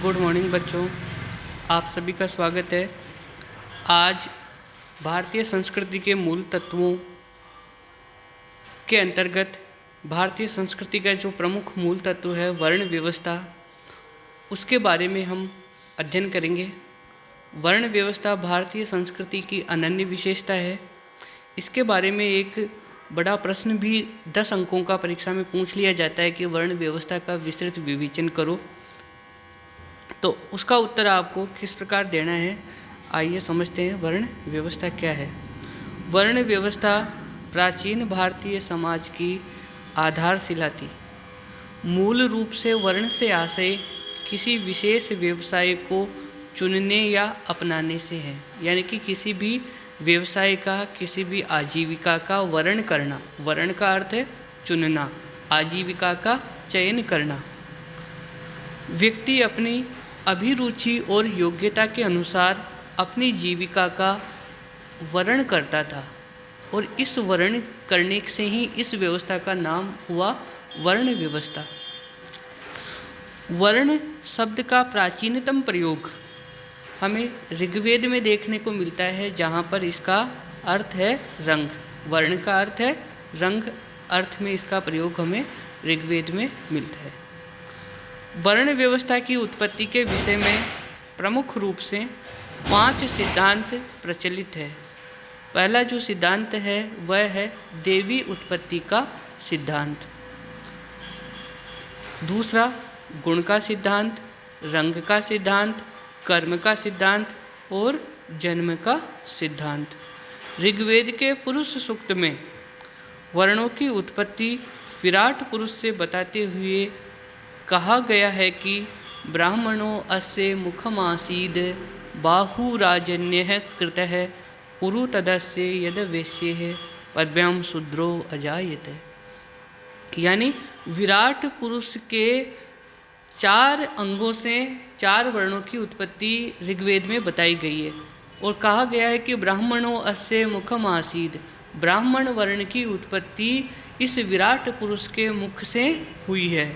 Good morning बच्चों, आप सभी का स्वागत है। आज भारतीय संस्कृति के मूल तत्वों के अंतर्गत भारतीय संस्कृति का जो प्रमुख मूल तत्व है वर्ण व्यवस्था, उसके बारे में हम अध्ययन करेंगे। वर्ण व्यवस्था भारतीय संस्कृति की अनन्य विशेषता है। इसके बारे में एक बड़ा प्रश्न भी 10 अंकों का परीक्षा में पूछ लिया जाता है कि वर्ण व्यवस्था का विस्तृत विवेचन करो। तो उसका उत्तर आपको किस प्रकार देना है, आइए समझते हैं वर्ण व्यवस्था क्या है। वर्ण व्यवस्था प्राचीन भारतीय समाज की आधारशिला थी। मूल रूप से वर्ण से आशय किसी विशेष व्यवसाय को चुनने या अपनाने से है, यानी कि किसी भी व्यवसाय का, किसी भी आजीविका का वर्ण करना। वर्ण का अर्थ है चुनना, आजीविका का चयन करना। व्यक्ति अपनी अभिरुचि और योग्यता के अनुसार अपनी जीविका का वर्ण करता था और इस वर्ण करने से ही इस व्यवस्था का नाम हुआ वर्ण व्यवस्था। वर्ण शब्द का प्राचीनतम प्रयोग हमें ऋग्वेद में देखने को मिलता है, जहाँ पर इसका अर्थ है रंग। वर्ण का अर्थ है रंग, अर्थ में इसका प्रयोग हमें ऋग्वेद में मिलता है। वर्ण व्यवस्था की उत्पत्ति के विषय में प्रमुख रूप से 5 सिद्धांत प्रचलित है। पहला जो सिद्धांत है वह है देवी उत्पत्ति का सिद्धांत। दूसरा गुण का सिद्धांत, रंग का सिद्धांत, कर्म का सिद्धांत और जन्म का सिद्धांत। ऋग्वेद के पुरुष सूक्त में वर्णों की उत्पत्ति विराट पुरुष से बताते हुए कहा गया है कि ब्राह्मणो अस्य मुखमासीद बाहुराजन्यः कृतः उरु तदस्य यद वैश्यः पद्भ्याम शूद्रो अजायते। यानी विराट पुरुष के 4 अंगों से 4 वर्णों की उत्पत्ति ऋग्वेद में बताई गई है और कहा गया है कि ब्राह्मणो अस्य मुखमासीद, ब्राह्मण वर्ण की उत्पत्ति इस विराट पुरुष के मुख से हुई है।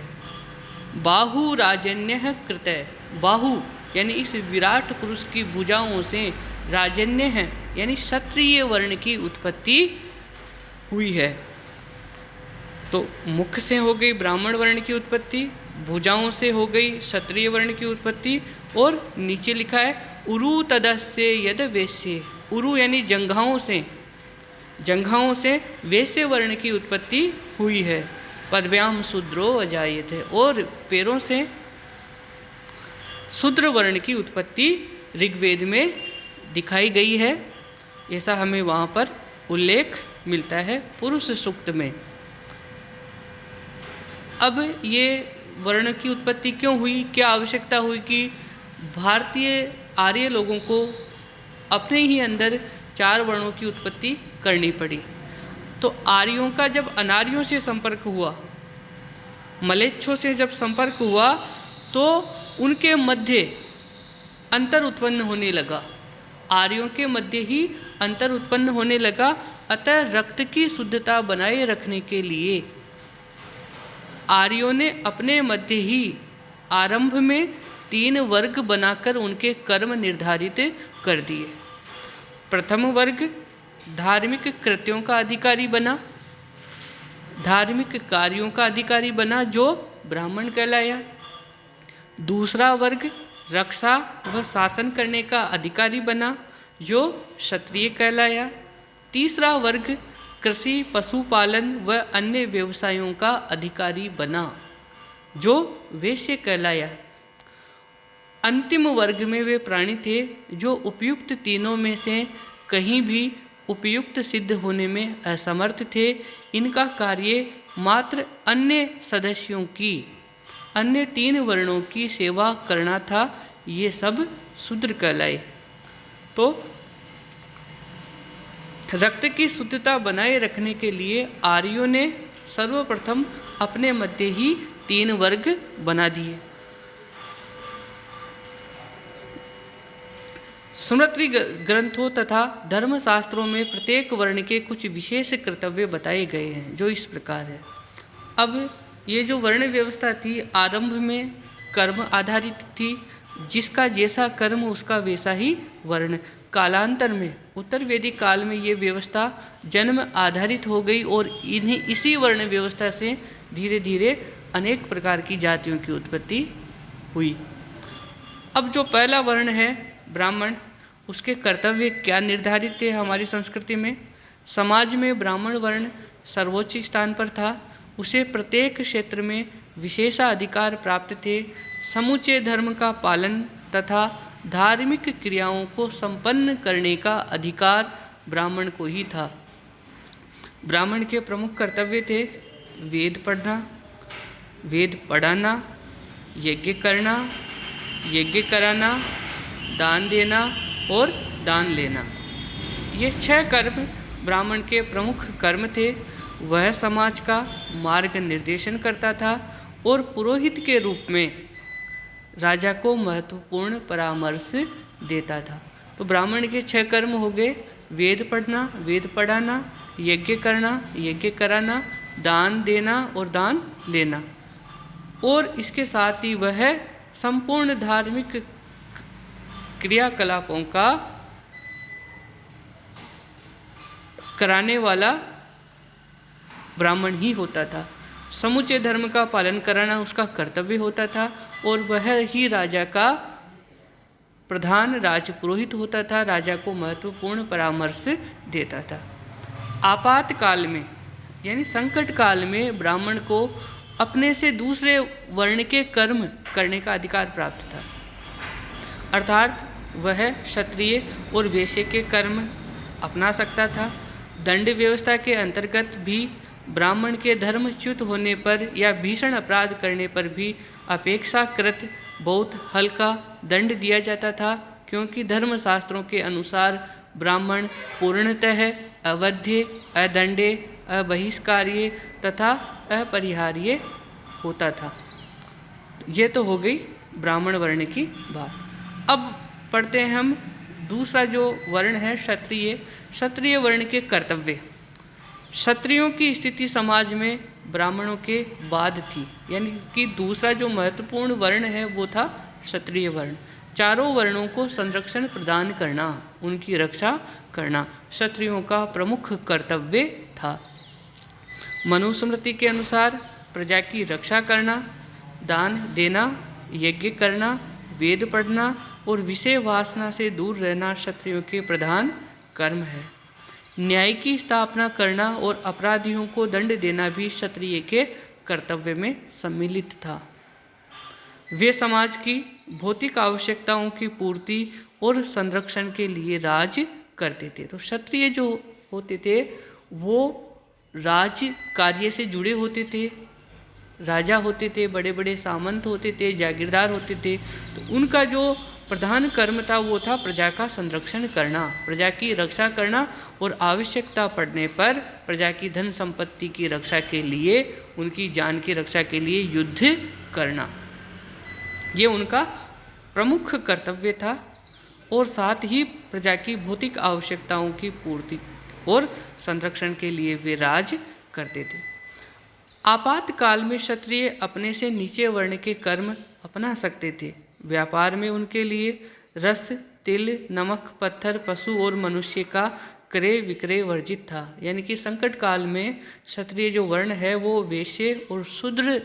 बाहु राजन्य कृत, बाहु यानी इस विराट पुरुष की भुजाओं से राजन्य है यानी क्षत्रिय वर्ण की उत्पत्ति हुई है। तो मुख से हो गई ब्राह्मण वर्ण की उत्पत्ति, भुजाओं से हो गई क्षत्रिय वर्ण की उत्पत्ति और नीचे लिखा है उरु तदस्य यद वैश्य। उरु यानी जंघाओं से वैश्य वर्ण की उत्पत्ति हुई है। पद्भ्याम शूद्रो अजायते, और पैरों से शूद्र वर्ण की उत्पत्ति ऋग्वेद में दिखाई गई है। ऐसा हमें वहाँ पर उल्लेख मिलता है पुरुष सूक्त में। अब ये वर्ण की उत्पत्ति क्यों हुई, क्या आवश्यकता हुई कि भारतीय आर्य लोगों को अपने ही अंदर 4 वर्णों की उत्पत्ति करनी पड़ी। तो आर्यों का जब अनार्यों से संपर्क हुआ, मलेच्छों से जब संपर्क हुआ, तो उनके मध्य अंतर उत्पन्न होने लगा। आर्यों के मध्य ही अंतर उत्पन्न होने लगा। अतः रक्त की शुद्धता बनाए रखने के लिए आर्यों ने अपने मध्य ही आरंभ में 3 वर्ग बनाकर उनके कर्म निर्धारित कर दिए। प्रथम वर्ग धार्मिक कृत्यों का अधिकारी बना, धार्मिक कार्यों का अधिकारी बना, जो ब्राह्मण कहलाया। दूसरा वर्ग रक्षा व शासन करने का अधिकारी बना, जो क्षत्रिय कहलाया। तीसरा वर्ग कृषि, पशुपालन व अन्य व्यवसायों का अधिकारी बना, जो वैश्य कहलाया। अंतिम वर्ग में वे प्राणी थे जो उपयुक्त तीनों में से कहीं भी उपयुक्त सिद्ध होने में असमर्थ थे। इनका कार्य मात्र अन्य सदस्यों की, अन्य 3 वर्णों की सेवा करना था। ये सब शूद्र कहलाए। तो रक्त की शुद्धता बनाए रखने के लिए आर्यों ने सर्वप्रथम अपने मध्य ही 3 वर्ग बना दिए। स्मृति ग्रंथों तथा धर्मशास्त्रों में प्रत्येक वर्ण के कुछ विशेष कर्तव्य बताए गए हैं, जो इस प्रकार है। अब ये जो वर्ण व्यवस्था थी आरंभ में कर्म आधारित थी, जिसका जैसा कर्म उसका वैसा ही वर्ण। कालांतर में उत्तर वैदिक काल में ये व्यवस्था जन्म आधारित हो गई और इसी वर्ण व्यवस्था से धीरे धीरे अनेक प्रकार की जातियों की उत्पत्ति हुई। अब जो पहला वर्ण है ब्राह्मण, उसके कर्तव्य क्या निर्धारित थे हमारी संस्कृति में? समाज में ब्राह्मण वर्ण सर्वोच्च स्थान पर था। उसे प्रत्येक क्षेत्र में विशेषाधिकार प्राप्त थे। समूचे धर्म का पालन तथा धार्मिक क्रियाओं को संपन्न करने का अधिकार ब्राह्मण को ही था। ब्राह्मण के प्रमुख कर्तव्य थे वेद पढ़ना, वेद पढ़ाना, यज्ञ करना, यज्ञ कराना, दान देना और दान लेना। ये 6 कर्म ब्राह्मण के प्रमुख कर्म थे। वह समाज का मार्ग निर्देशन करता था और पुरोहित के रूप में राजा को महत्वपूर्ण परामर्श देता था। तो ब्राह्मण के 6 कर्म हो गए, वेद पढ़ना, वेद पढ़ाना, यज्ञ करना, यज्ञ कराना, दान देना और दान लेना। और इसके साथ ही वह संपूर्ण धार्मिक क्रियाकलापों का कराने वाला ब्राह्मण ही होता था। समुचे धर्म का पालन कराना उसका कर्तव्य होता था और वह ही राजा का प्रधान राजपुरोहित होता था, राजा को महत्वपूर्ण परामर्श देता था। आपातकाल में यानी संकट काल में ब्राह्मण को अपने से दूसरे वर्ण के कर्म करने का अधिकार प्राप्त था, अर्थात वह क्षत्रिय और वैश्य के कर्म अपना सकता था। दंड व्यवस्था के अंतर्गत भी ब्राह्मण के धर्मच्युत होने पर या भीषण अपराध करने पर भी अपेक्षाकृत बहुत हल्का दंड दिया जाता था, क्योंकि धर्मशास्त्रों के अनुसार ब्राह्मण पूर्णतः अवध्य, अदंडे, अबहिष्कार्य तथा अपरिहार्य होता था। ये तो हो गई ब्राह्मण वर्ण की बात। अब पढ़ते हैं हम दूसरा जो वर्ण है क्षत्रिय। क्षत्रिय वर्ण के कर्तव्य। क्षत्रियों की स्थिति समाज में ब्राह्मणों के बाद थी, यानी कि दूसरा जो महत्वपूर्ण वर्ण है वो था क्षत्रिय वर्ण। चारों वर्णों को संरक्षण प्रदान करना, उनकी रक्षा करना क्षत्रियों का प्रमुख कर्तव्य था। मनुस्मृति के अनुसार प्रजा की रक्षा करना, दान देना, यज्ञ करना, वेद पढ़ना और विषय वासना से दूर रहना क्षत्रियों के प्रधान कर्म है। न्याय की स्थापना करना और अपराधियों को दंड देना भी क्षत्रिय के कर्तव्य में सम्मिलित था। वे समाज की भौतिक आवश्यकताओं की पूर्ति और संरक्षण के लिए राज करते थे। तो क्षत्रिय जो होते थे वो राज कार्य से जुड़े होते थे, राजा होते थे, बड़े बड़े सामंत होते थे, जागीरदार होते थे। तो उनका जो प्रधान कर्म था वो था प्रजा का संरक्षण करना, प्रजा की रक्षा करना और आवश्यकता पड़ने पर प्रजा की धन संपत्ति की रक्षा के लिए, उनकी जान की रक्षा के लिए युद्ध करना। ये उनका प्रमुख कर्तव्य था और साथ ही प्रजा की भौतिक आवश्यकताओं की पूर्ति और संरक्षण के लिए वे राज करते थे। आपातकाल में क्षत्रिय अपने से नीचे वर्ण के कर्म अपना सकते थे। व्यापार में उनके लिए रस, तिल, नमक, पत्थर, पशु और मनुष्य का क्रय विक्रय वर्जित था। यानी कि संकट काल में क्षत्रिय जो वर्ण है वो वैश्य और शूद्र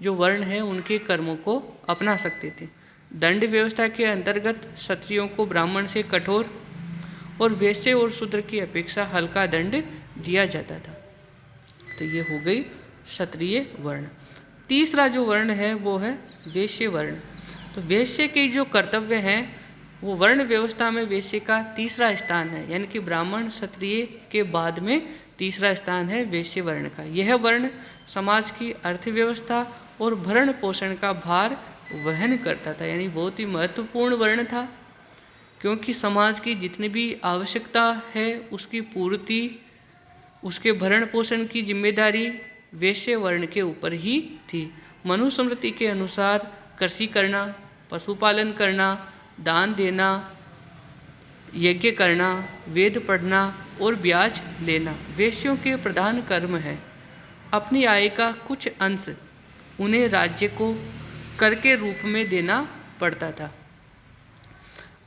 जो वर्ण है उनके कर्मों को अपना सकते थे। दंड व्यवस्था के अंतर्गत क्षत्रियों को ब्राह्मण से कठोर और वैश्य और शूद्र की अपेक्षा हल्का दंड दिया जाता था। तो ये हो गई क्षत्रिय वर्ण। तीसरा जो वर्ण है वो है वैश्य वर्ण। तो वैश्य के जो कर्तव्य हैं वो वर्ण व्यवस्था में वैश्य का तीसरा स्थान है, यानी कि ब्राह्मण क्षत्रिय के बाद में तीसरा स्थान है वैश्य वर्ण का। यह वर्ण समाज की अर्थव्यवस्था और भरण पोषण का भार वहन करता था, यानी बहुत ही महत्वपूर्ण वर्ण था, क्योंकि समाज की जितनी भी आवश्यकता है उसकी पूर्ति, उसके भरण पोषण की जिम्मेदारी वैश्य वर्ण के ऊपर ही थी। मनुस्मृति के अनुसार कृषि करना, पशुपालन करना, दान देना, यज्ञ करना, वेद पढ़ना और ब्याज लेना वैश्यों के प्रधान कर्म है। अपनी आय का कुछ अंश उन्हें राज्य को कर के रूप में देना पड़ता था।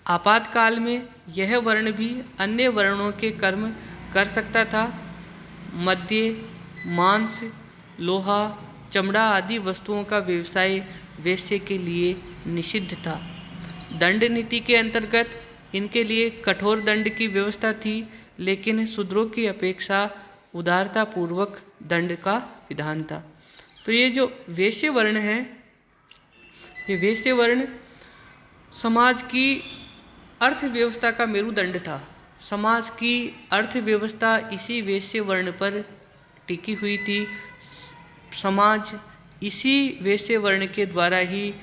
आपातकाल में यह वर्ण भी अन्य वर्णों के कर्म कर सकता था। मद्य, मांस, लोहा, चमड़ा आदि वस्तुओं का व्यवसाय वेश्य के लिए निषिद्ध था। दंड नीति के अंतर्गत इनके लिए कठोर दंड की व्यवस्था थी, लेकिन शूद्रों की अपेक्षा उदारतापूर्वक दंड का विधान था। तो ये जो वैश्य वर्ण है, ये वैश्य वर्ण समाज की अर्थव्यवस्था का मेरुदंड था। समाज की अर्थव्यवस्था इसी वैश्य वर्ण पर टिकी हुई थी। समाज इसी वैश्य वर्ण के द्वारा ही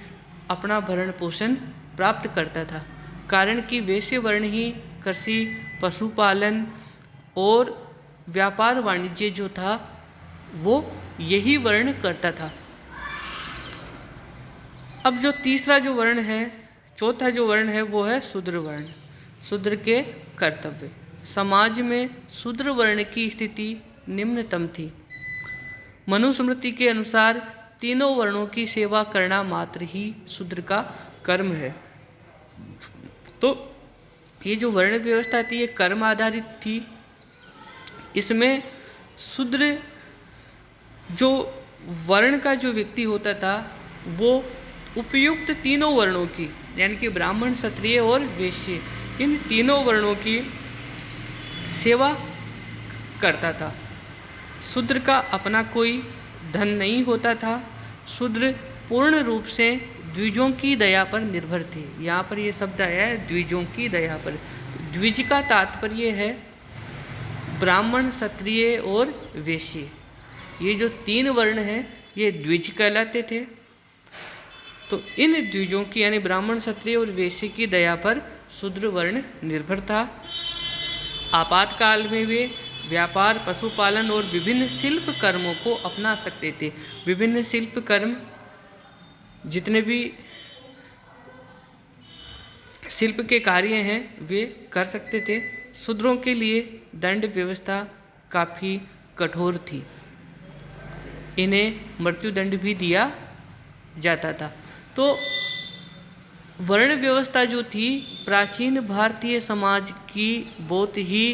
अपना भरण पोषण प्राप्त करता था, कारण कि वैश्य वर्ण ही कृषि, पशुपालन और व्यापार वाणिज्य जो था वो यही वर्ण करता था। अब जो तीसरा जो वर्ण है, चौथा जो वर्ण है वो है शूद्र वर्ण। शूद्र के कर्तव्य। समाज में शूद्र वर्ण की स्थिति निम्नतम थी। मनुस्मृति के अनुसार तीनों वर्णों की सेवा करना मात्र ही शूद्र का कर्म है। तो ये जो वर्ण व्यवस्था थी ये कर्म आधारित थी। इसमें शूद्र जो वर्ण का जो व्यक्ति होता था वो उपयुक्त तीनों वर्णों की, यानी कि ब्राह्मण, क्षत्रिय और वैश्य, इन तीनों वर्णों की सेवा करता था। शूद्र का अपना कोई धन नहीं होता था। शूद्र पूर्ण रूप से द्विजों की दया पर निर्भर थे। यहाँ पर ये शब्द आया है द्विजों की दया पर। द्विज का तात्पर्य है ब्राह्मण, क्षत्रिय और वैश्य। ये जो तीन वर्ण हैं ये द्विज कहलाते थे। तो इन द्विजों की यानी ब्राह्मण, क्षत्रिय और वैश्य की दया पर शूद्र वर्ण निर्भर था। आपातकाल में वे व्यापार, पशुपालन और विभिन्न शिल्प कर्मों को अपना सकते थे। विभिन्न शिल्प कर्म, जितने भी शिल्प के कार्य हैं वे कर सकते थे। शूद्रों के लिए दंड व्यवस्था काफ़ी कठोर थी। इन्हें मृत्युदंड भी दिया जाता था। तो वर्ण व्यवस्था जो थी प्राचीन भारतीय समाज की बहुत ही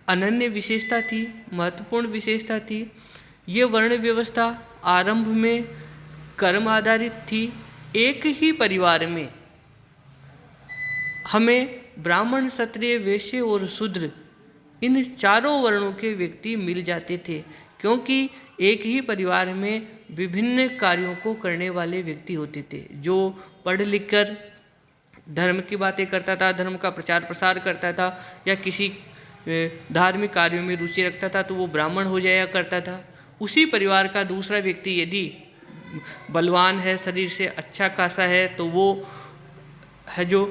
अनन्य विशेषता थी, महत्वपूर्ण विशेषता थी। ये वर्ण व्यवस्था आरंभ में कर्म आधारित थी। एक ही परिवार में हमें ब्राह्मण, क्षत्रिय, वैश्य और शूद्र, इन चारों वर्णों के व्यक्ति मिल जाते थे, क्योंकि एक ही परिवार में विभिन्न कार्यों को करने वाले व्यक्ति होते थे। जो पढ़ लिख कर धर्म की बातें करता था, धर्म का प्रचार प्रसार करता था, या किसी धार्मिक कार्यों में रुचि रखता था तो वो ब्राह्मण हो जाया करता था। उसी परिवार का दूसरा व्यक्ति यदि बलवान है, शरीर से अच्छा खासा है, तो वो है जो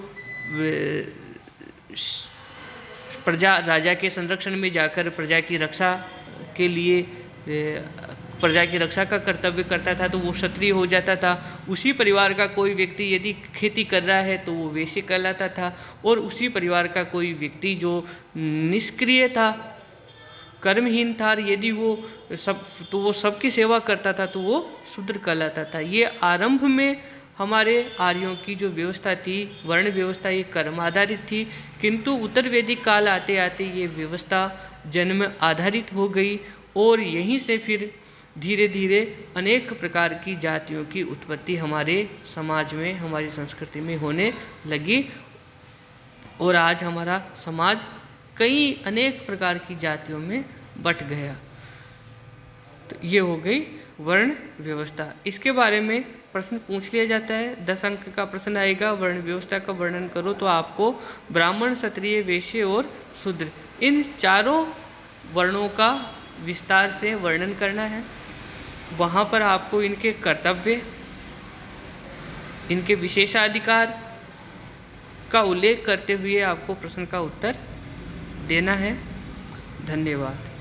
प्रजा, राजा के संरक्षण में जाकर प्रजा की रक्षा के लिए प्रजा की रक्षा का कर्तव्य करता था, तो वो क्षत्रिय हो जाता था। उसी परिवार का कोई व्यक्ति यदि खेती कर रहा है तो वो वैश्य कहलाता था। और उसी परिवार का कोई व्यक्ति जो निष्क्रिय था, कर्महीन था, यदि वो सबकी सेवा करता था तो वो शूद्र कहलाता था। ये आरंभ में हमारे आर्यों की जो व्यवस्था थी, वर्ण व्यवस्था, ये कर्म आधारित थी। किंतु उत्तर वैदिक काल आते आते ये व्यवस्था जन्म आधारित हो गई और यहीं से फिर धीरे धीरे अनेक प्रकार की जातियों की उत्पत्ति हमारे समाज में, हमारी संस्कृति में होने लगी। और आज हमारा समाज कई अनेक प्रकार की जातियों में बट गया। तो ये हो गई वर्ण व्यवस्था। इसके बारे में प्रश्न पूछ लिया जाता है, 10 अंक का प्रश्न आएगा, वर्ण व्यवस्था का वर्णन करो। तो आपको ब्राह्मण, क्षत्रिय, वैश्य और शूद्र, इन चारों वर्णों का विस्तार से वर्णन करना है। वहाँ पर आपको इनके कर्तव्य, इनके विशेषाधिकार का उल्लेख करते हुए आपको प्रश्न का उत्तर देना है। धन्यवाद।